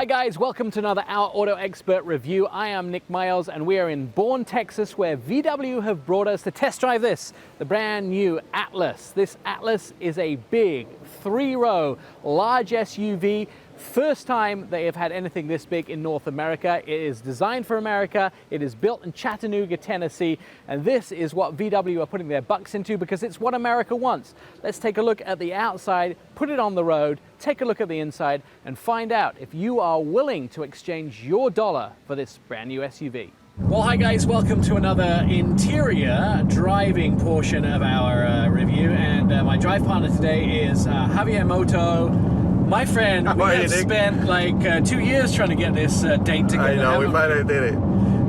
Hi guys, welcome to another Our Auto Expert review. I am Nick Miles and we are in Bourne, Texas, where VW have brought us to test drive this, the brand new Atlas. This Atlas is a big, three-row, large SUV. First time they have had anything this big in North America. It is designed for America. It is built in Chattanooga, Tennessee. And this is what VW are putting their bucks into because it's what America wants. Let's take a look at the outside, put it on the road, take a look at the inside, and find out if you are willing to exchange your dollar for this brand new SUV. Well, hi guys, welcome to another interior driving portion of our review. And my drive partner today is Javier Moto. My friend, we have spent like 2 years trying to get this date together. I know, we finally did it.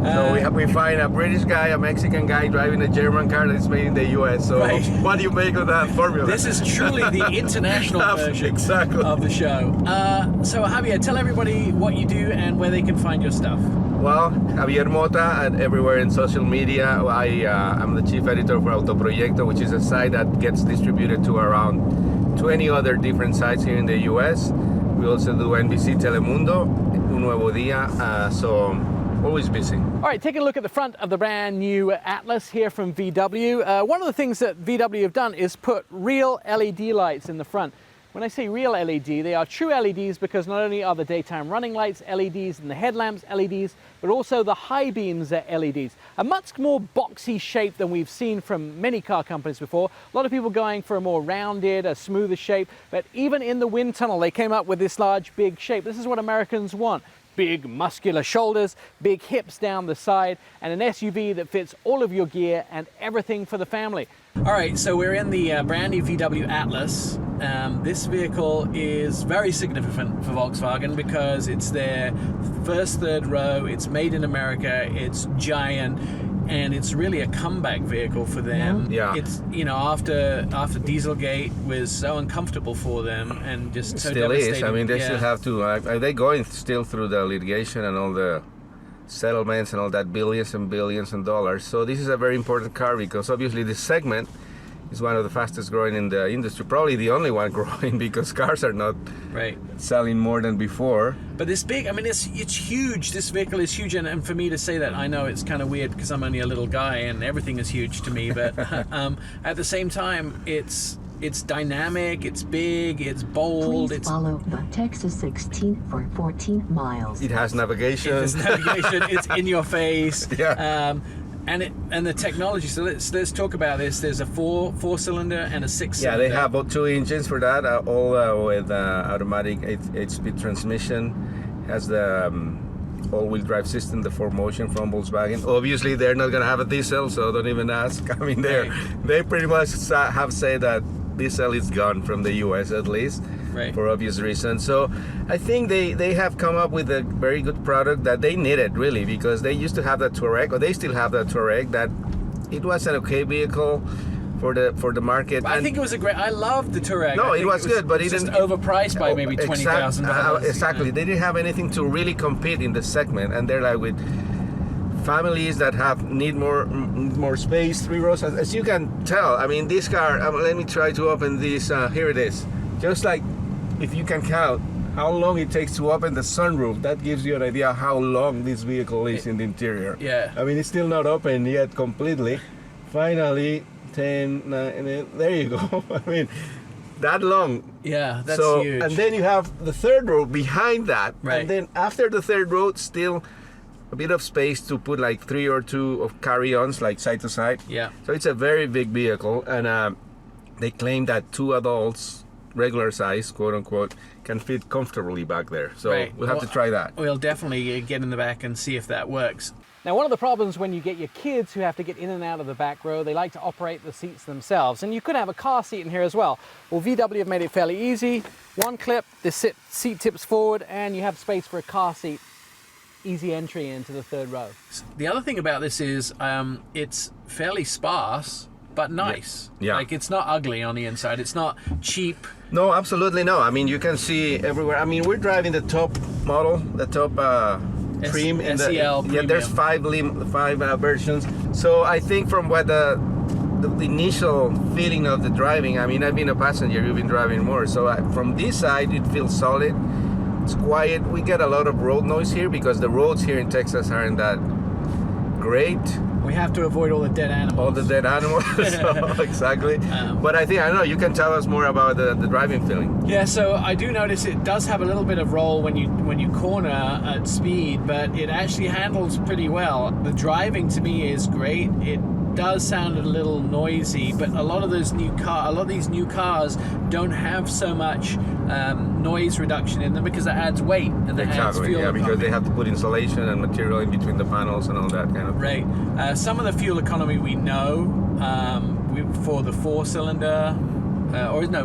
So we find a British guy, a Mexican guy driving a German car that's made in the US. So right. What do you make of that formula? This is truly the international version of the show. So Javier, tell everybody what you do and where they can find your stuff. Well, Javier Mota, and everywhere in social media. I'm the chief editor for Auto Proyecto, which is a site that gets distributed to around 20 other different sites here in the US. We also do NBC Telemundo, Un Nuevo Dia, so always busy. All right, taking a look at the front of the brand new Atlas here from VW. One of the things that VW have done is put real LED lights in the front. When I say real LED, they are true LEDs because not only are the daytime running lights LEDs and the headlamps LEDs, but also the high beams are LEDs. A much more boxy shape than we've seen from many car companies before. A lot of people going for a more rounded, a smoother shape, but even in the wind tunnel, they came up with this large, big shape. This is what Americans want. Big muscular shoulders, big hips down the side, and an SUV that fits all of your gear and everything for the family. All right, so we're in the brand new VW Atlas. This vehicle is very significant for Volkswagen because it's their first third row, it's made in America, it's giant, and it's really a comeback vehicle for them. Yeah. It's, you know, after Dieselgate was so uncomfortable for them and just so still devastating. is. I mean, they still have to. Are they going still through the litigation and all the settlements and all that, billions and billions of dollars? So this is a very important car because obviously this segment is one of the fastest growing in the industry, probably the only one growing because cars are not selling more than before. But this big, I mean, it's huge. This vehicle is huge, and for me to say that, I know it's kind of weird because I'm only a little guy and everything is huge to me. But at the same time, it's dynamic, it's big, it's bold. Please follow the Texas 16 for 14 miles. It has navigation. It's in your face. Yeah. And the technology. So let's talk about this. There's a four cylinder and a 6 cylinder. Yeah, they have about 2 engines for that, all with automatic 8-speed transmission. Has the all-wheel drive system, the 4Motion from Volkswagen. Obviously, they're not gonna have a diesel, so don't even ask. I mean, they pretty much have said that diesel is gone from the US at least. Right. For obvious reasons. So I think they have come up with a very good product that they needed really, because they used to have that Touareg, or they still have that Touareg, that it was an okay vehicle for the market. I think it was a great. I loved the Touareg. No, it was good, but it just didn't overpriced by maybe $20,000. Exactly, they didn't have anything to really compete in the segment, and they're like with families that need more space, 3 rows. As you can tell, I mean, this car. Let me try to open this. Here it is. Just like, if you can count how long it takes to open the sunroof, that gives you an idea how long this vehicle is in the interior. Yeah. I mean, it's still not open yet completely. Finally, 10, 9, there you go. I mean, that long. Yeah, that's huge. And then you have the third row behind that. Right. And then after the third row, still a bit of space to put like 3 or 2 of carry-ons, like side to side. Yeah. So it's a very big vehicle, and they claim that 2 adults, regular size, quote unquote, can fit comfortably back there. So we'll have to try that. We'll definitely get in the back and see if that works. Now, one of the problems when you get your kids who have to get in and out of the back row, they like to operate the seats themselves. And you could have a car seat in here as well. Well, VW have made it fairly easy. One clip, the seat tips forward, and you have space for a car seat. Easy entry into the third row. The other thing about this is it's fairly sparse, but nice. Yeah. Like, it's not ugly on the inside. It's not cheap. No, absolutely no. I mean, you can see everywhere. I mean, we're driving the top model, the top trim. SEL yeah, there's 5 versions. So I think from what the initial feeling of the driving, I mean, I've been a passenger, you've been driving more. So from this side, it feels solid. It's quiet. We get a lot of road noise here because the roads here in Texas aren't that great. We have to avoid all the dead animals. All the dead animals. So, exactly. But I don't know, you can tell us more about the driving feeling. Yeah, so I do notice it does have a little bit of roll when you corner at speed, but it actually handles pretty well. The driving to me is great. It does sound a little noisy, but a lot of these new cars don't have so much noise reduction in them because it adds weight and it adds fuel economy. Because they have to put insulation and material in between the panels and all that kind of thing. Right. Some of the fuel economy we know for the 4-cylinder.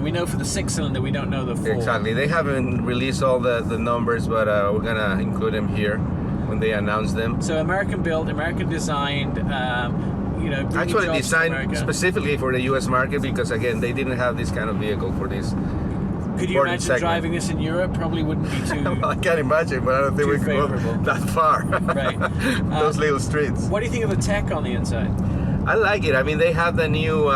We know for the 6-cylinder, we don't know the 4. Exactly. They haven't released all the numbers, but we're going to include them here when they announce them. So American built, American designed, actually designed specifically for the U.S. market because, again, they didn't have this kind of vehicle for this. Could you imagine driving this in Europe? Probably wouldn't be too... Well, I can't imagine, but I don't think we could go that far. Right. Those little streets. What do you think of the tech on the inside? I like it. I mean, they have the new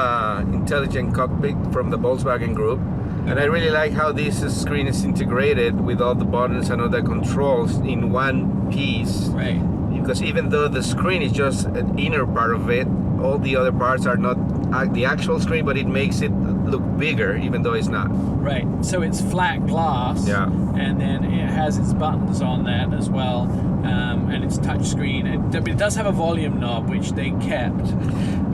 intelligent cockpit from the Volkswagen Group. And I really like how this screen is integrated with all the buttons and all the controls in one piece. Right. Because even though the screen is just an inner part of it, all the other parts are not the actual screen, but it makes it look bigger, even though it's not. Right. So it's flat glass. Yeah. And then it has its buttons on that as well, and it's touch screen. It does have a volume knob, which they kept.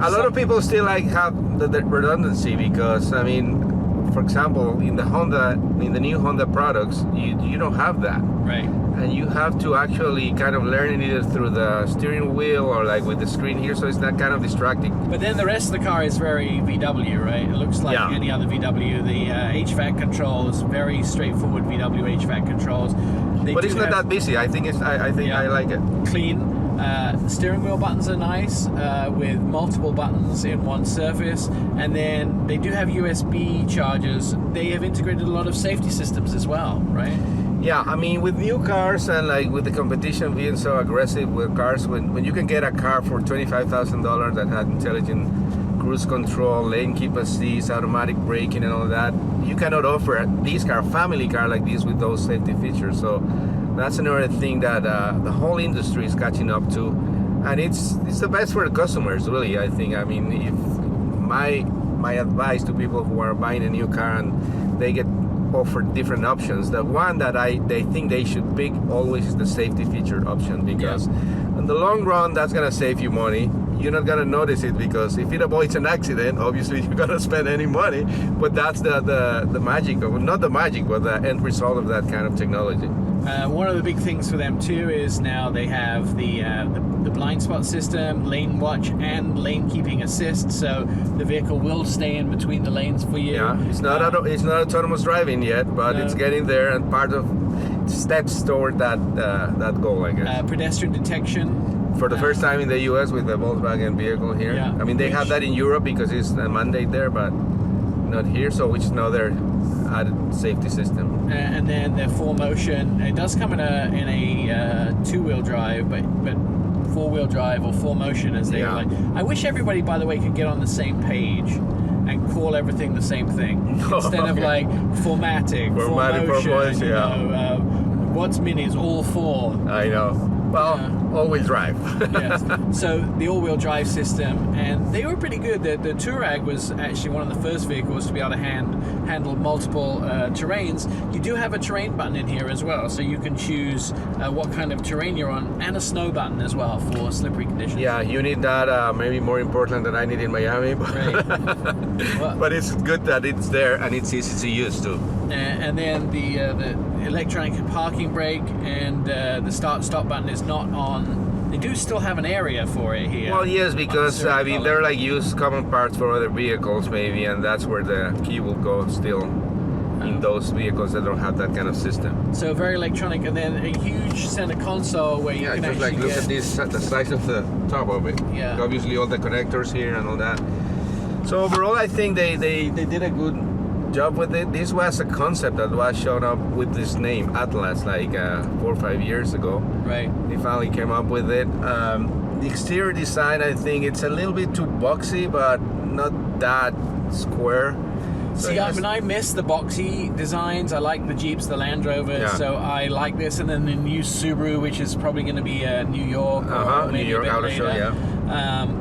A lot of people still have the redundancy because, I mean, for example, in the new Honda products, you don't have that. Right. And you have to actually kind of learn it either through the steering wheel or like with the screen here, so it's not kind of distracting. But then the rest of the car is very VW, right? It looks like any other VW. The HVAC controls, very straightforward VW HVAC controls. But it's not that busy. I think I like it. Clean. Steering wheel buttons are nice with multiple buttons in one surface, and then they do have USB chargers. They have integrated a lot of safety systems as well, right? Yeah, I mean, with new cars and like with the competition being so aggressive with cars, when you can get a car for $25,000 that had intelligent cruise control, lane keep assist, automatic braking and all that, you cannot offer this car, family car like this with those safety features. So that's another thing that the whole industry is catching up to, and it's the best for the customers, really. I think. I mean, if my advice to people who are buying a new car and they get offered different options, the one that they think they should pick always is the safety feature option, because in the long run that's gonna save you money. You're not gonna notice it because if it avoids an accident, obviously you're gonna spend any money. But that's the magic of, not the magic, but the end result of that kind of technology. One of the big things for them too is now they have the blind spot system, lane watch, and lane keeping assist. So the vehicle will stay in between the lanes for you. Yeah, it's not autonomous driving yet, but it's getting there, and part of steps toward that goal, I guess. Pedestrian detection. For the first time in the U.S. with the Volkswagen vehicle here. Yeah, I mean, they have that in Europe because it's a mandate there, but not here. So which is another added safety system. And then the 4Motion. It does come in a 2-wheel drive, but 4-wheel drive or 4Motion as they like. I wish everybody, by the way, could get on the same page and call everything the same thing instead of like Formatic, 4Motion. What's Mini is all 4. I know. Well, all-wheel drive. Yes. So the all-wheel drive system, and they were pretty good. The Touareg was actually one of the first vehicles to be able to handle multiple terrains. You do have a terrain button in here as well, so you can choose what kind of terrain you're on, and a snow button as well for slippery conditions. Yeah, you need that. Maybe more important than I need in Miami. But, right. But it's good that it's there and it's easy to use too. And then the electronic parking brake and the start-stop button is not on. They do still have an area for it here. Well, yes, because I mean they're like used common parts for other vehicles maybe, and that's where the key will go still in those vehicles that don't have that kind of system. So very electronic, and then a huge center console where you can just actually like look at this, the size of the top of it. Yeah. Obviously all the connectors here and all that. So overall, I think they did a good job with it. This was a concept that was shown up with this name Atlas like 4 or 5 years ago. Right. They finally came up with it. The exterior design, I think it's a little bit too boxy, but not that square. So See, it I has- mean, I miss the boxy designs. I like the Jeeps, the Land Rovers, Yeah. so I like this. And then the new Subaru, which is probably going to be New York or New maybe York a bit Auto Show, later.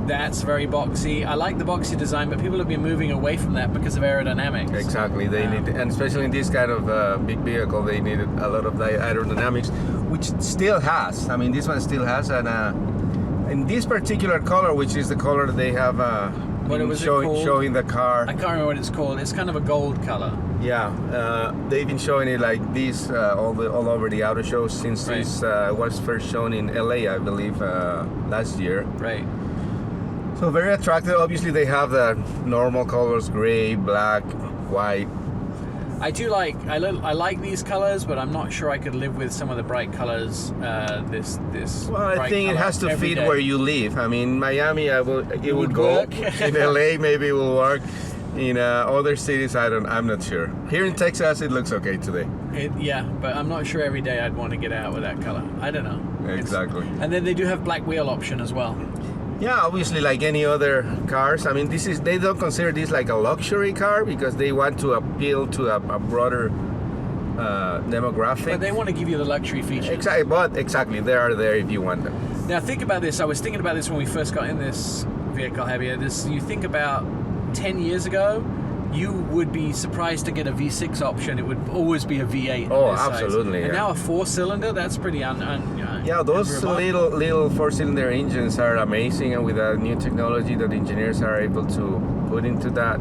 That's very boxy. I like the boxy design, but people have been moving away from that because of aerodynamics. Exactly, they need, and especially in this kind of big vehicle, they needed a lot of the aerodynamics, which it still has. I mean, this one still has, and in this particular color, which is the color they have What was it showing, called? showing the car. I can't remember what it's called. It's kind of a gold color. Yeah, they've been showing it like this all over the auto shows since Right. this was first shown in LA, I believe, last year. Right. So very attractive. Obviously, they have the normal colors: gray, black, white. I do like I like these colors, but I'm not sure I could live with some of the bright colors. This Well, I bright think it color has to every fit day. where you live. I mean, Miami, it would would go. work. In LA, maybe it will work. In other cities, I'm not sure. Here in Texas, it looks okay today. Yeah, but I'm not sure every day I'd want to get out with that color. I don't know. Exactly. And then they do have black wheel option as well. Yeah, obviously, like any other cars. I mean, they don't consider this like a luxury car because they want to appeal to a broader demographic. But they want to give you the luxury features. Exactly, they are there if you want them. Now think about this. I was thinking about this when we first got in this vehicle, Javier. You think about 10 years ago, you would be surprised to get a V6 option. It would always be a V8. Oh, this size. absolutely, And yeah. now a 4-cylinder, that's pretty Yeah, those unremarkable. little four-cylinder engines are amazing, and with the new technology that engineers are able to put into that,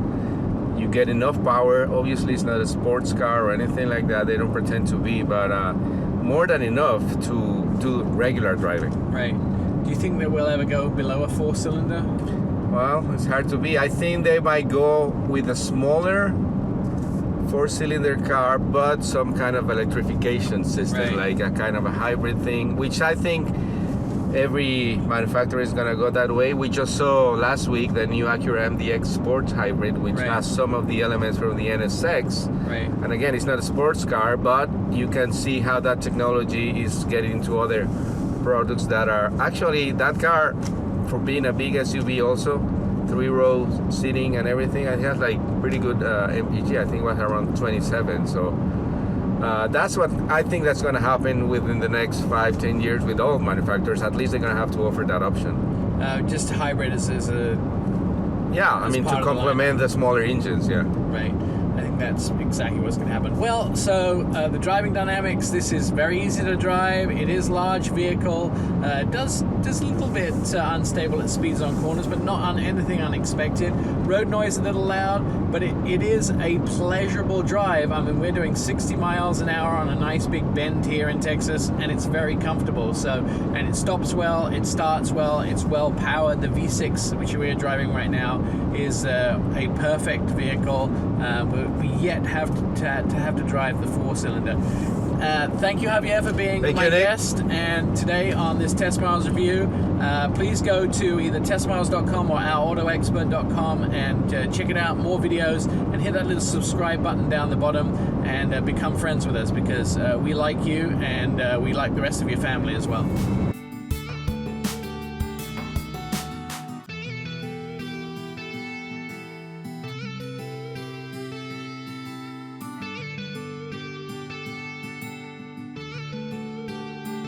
you get enough power. Obviously, it's not a sports car or anything like that. They don't pretend to be, but more than enough to do regular driving. Right. Do you think that we'll ever go below a 4-cylinder? Well, it's hard to be. I think they might go with a smaller four-cylinder car, but some kind of electrification system, Right. like a kind of a hybrid thing, which I think every manufacturer is going to go that way. We just saw last week the new Acura MDX Sports Hybrid, which Right. has some of the elements from the NSX. Right. And again, it's not a sports car, but you can see how that technology is getting into other products that are actually that car, for being a big SUV also, 3-row seating and everything, it has like pretty good MPG. I think it was around 27. So that's what I think that's going to happen within the next 5-10 years with all manufacturers. At least they're going to have to offer that option. Just hybrid is a Yeah, I As mean, part to of the complement the smaller engines, yeah. right. I think that's exactly what's going to happen. Well, so the driving dynamics, this is very easy to drive. It is large vehicle. It does a little bit unstable at speeds on corners, but not on anything unexpected. Road noise a little loud, but it is a pleasurable drive. I mean, we're doing 60 miles an hour on a nice big bend here in Texas, and it's very comfortable. So, and it stops well, it starts well, it's well powered. The V6, which we are driving right now, is a perfect vehicle. We yet have to drive the 4-cylinder. Thank you, Javier, for being Thank my you, Nick. guest. And today on this Test Miles review, please go to either testmiles.com or ourautoexpert.com and check it out, more videos, and hit that little subscribe button down the bottom and become friends with us, because we like you and we like the rest of your family as well.